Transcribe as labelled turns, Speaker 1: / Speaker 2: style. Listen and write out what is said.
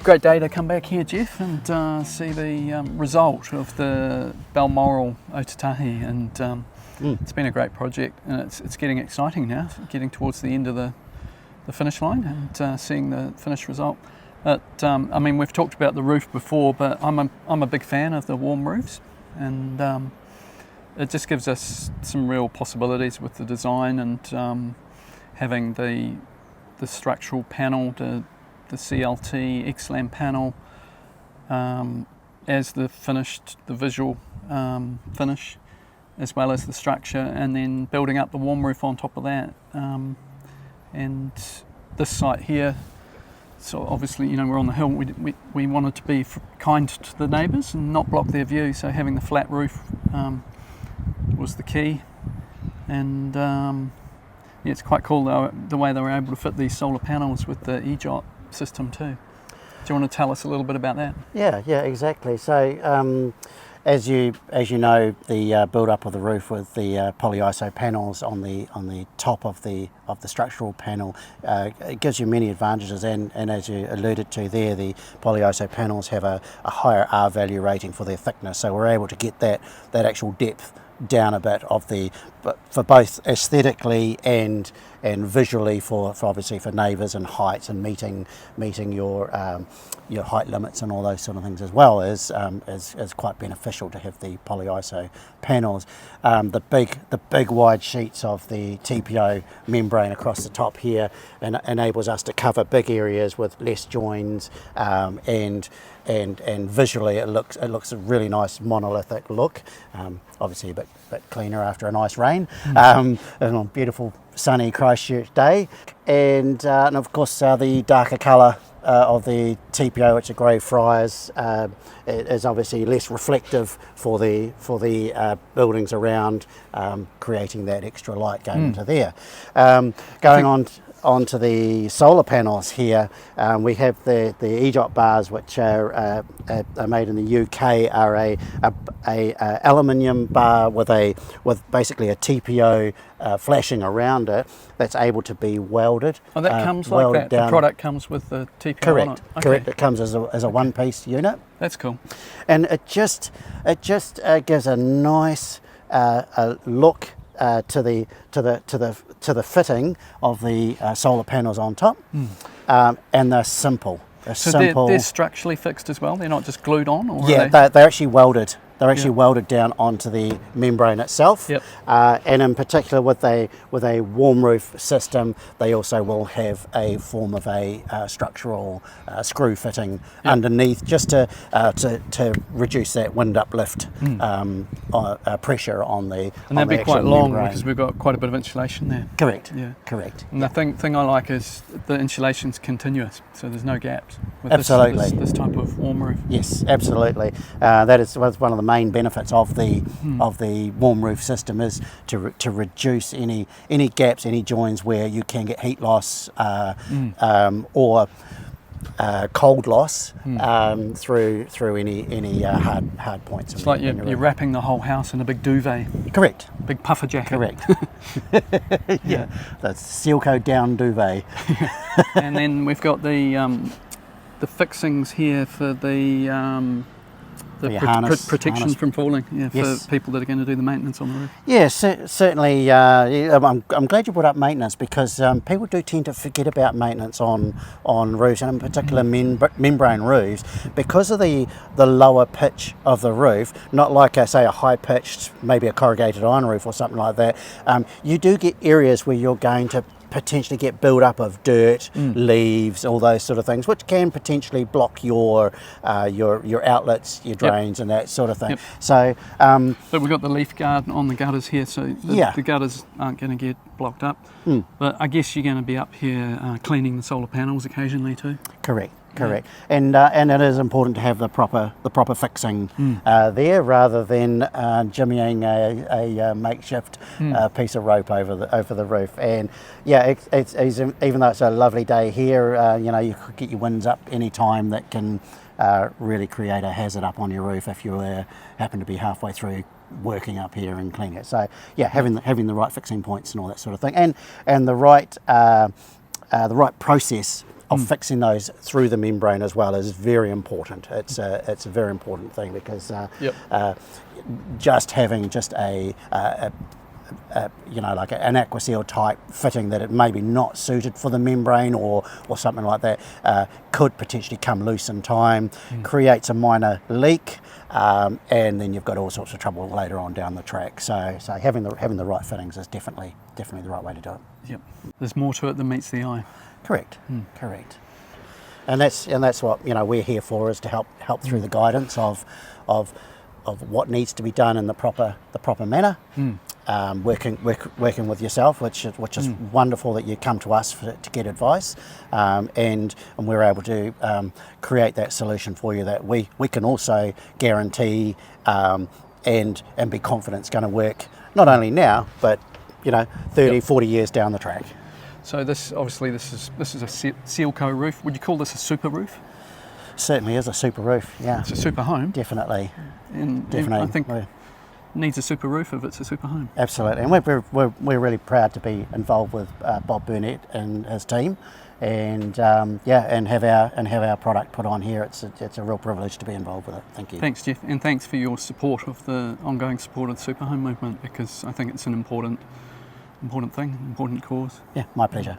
Speaker 1: Great day to come back here, Jeff, and see the result of the Balmoral Otautahi, and it's been a great project, and it's getting exciting now, getting towards the end of the finish line and seeing the finished result. But I mean, we've talked about the roof before, but I'm a big fan of the warm roofs, and it just gives us some real possibilities with the design, and having the structural panel, the CLT X-Lam panel as the visual finish, as well as the structure, and then building up the warm roof on top of that. And this site here, so obviously, you know, we're on the hill. We wanted to be kind to the neighbours and not block their view. So having the flat roof was the key, and yeah, it's quite cool though the way they were able to fit these solar panels with the EJOT system too. Do you want to tell us a little bit about that?
Speaker 2: Yeah, exactly. So as you know, the build up of the roof with the polyiso panels on the top of the structural panel, it gives you many advantages, and as you alluded to there, the polyiso panels have a higher R value rating for their thickness, so we're able to get that actual depth down a bit for both aesthetically and visually for obviously for neighbours and heights, and meeting your height limits and all those sort of things as well is quite beneficial to have the polyiso panels. The big wide sheets of the TPO membrane across the top here enables us to cover big areas with less joins, and visually it looks a really nice monolithic look. Obviously a bit cleaner after a nice rain, on a beautiful sunny Christchurch day, and of course the darker colour of the TPO, which are grey friars, is obviously less reflective for the buildings around, creating that extra light going into there. Going onto the solar panels here, we have the EJOT bars, which are made in the UK, are a aluminium bar with basically a TPO flashing around it that's able to be welded.
Speaker 1: Oh, that comes like that.
Speaker 2: Down.
Speaker 1: The product comes with the TPO.
Speaker 2: Correct.
Speaker 1: On it. Okay.
Speaker 2: Correct. It comes as a one-piece unit.
Speaker 1: That's cool.
Speaker 2: And it just gives a nice look to the fitting of the solar panels on top, and they're simple.
Speaker 1: They're structurally fixed as well. They're not just glued on, or
Speaker 2: yeah, they're actually welded. They're actually welded down onto the membrane itself.
Speaker 1: Yep.
Speaker 2: And in particular, with a warm roof system, they also will have a form of a structural screw fitting underneath, just to reduce that wind uplift pressure on the.
Speaker 1: And that'd be quite long
Speaker 2: membrane.
Speaker 1: because we've got quite a bit of insulation there.
Speaker 2: Correct.
Speaker 1: Yeah.
Speaker 2: Correct.
Speaker 1: And the thing I like is the insulation's continuous, so there's no gaps with
Speaker 2: absolutely.
Speaker 1: This type of warm roof.
Speaker 2: Yes, absolutely. That is one of the main benefits of the warm roof system, is to reduce any gaps, any joins where you can get heat loss or cold loss through any hard points.
Speaker 1: It's like you're wrapping the whole house in a big duvet.
Speaker 2: Correct.
Speaker 1: Big puffer jacket.
Speaker 2: Correct. Yeah, that's Sealco down duvet.
Speaker 1: And then we've got the fixings here for the protection
Speaker 2: harness
Speaker 1: from falling,
Speaker 2: yes.
Speaker 1: For people that are going to do the maintenance on the roof.
Speaker 2: Yeah, certainly. I'm glad you brought up maintenance, because people do tend to forget about maintenance on roofs, and in particular membrane roofs, because of the lower pitch of the roof. Not like a high pitched, maybe a corrugated iron roof or something like that. You do get areas where you're going to potentially get build up of dirt, leaves, all those sort of things, which can potentially block your outlets, your drains, and that sort of thing.
Speaker 1: Yep.
Speaker 2: So,
Speaker 1: but we've got the leaf guard on the gutters here, so the gutters aren't going to get blocked up. But I guess you're going to be up here cleaning the solar panels occasionally too.
Speaker 2: Correct. And it is important to have the proper fixing there, rather than jimmying a makeshift piece of rope over the roof. And yeah, it's even though it's a lovely day here, you could get your winds up any time that can really create a hazard up on your roof if you happen to be halfway through working up here and cleaning it. So yeah, having the right fixing points and all that sort of thing, and the right process fixing those through the membrane as well is very important. It's a very important thing because just having just a like an AquaSeal type fitting that it maybe not suited for the membrane or something like that could potentially come loose in time, creates a minor leak, and then you've got all sorts of trouble later on down the track. So having the right fittings is definitely the right way to do it.
Speaker 1: Yep. There's more to it than meets the eye.
Speaker 2: Correct. Correct. And that's what we're here for, is to help through the guidance of what needs to be done in the proper manner. Working with yourself, which is wonderful that you come to us to get advice, and we're able to create that solution for you that we can also guarantee and be confident it's going to work not only now but 30, 40 years down the track.
Speaker 1: So this is a Sealco roof. Would you call this a super roof?
Speaker 2: Certainly is a super roof. Yeah,
Speaker 1: it's a super home.
Speaker 2: Definitely.
Speaker 1: And I think needs a super roof if it's a super home.
Speaker 2: Absolutely, and we're really proud to be involved with Bob Burnett and his team, and have our product put on here. It's a real privilege to be involved with it. Thank you.
Speaker 1: Thanks, Jeff, and thanks for your support of the ongoing support of the super home movement, because I think it's an important thing, important cause.
Speaker 2: Yeah, my pleasure.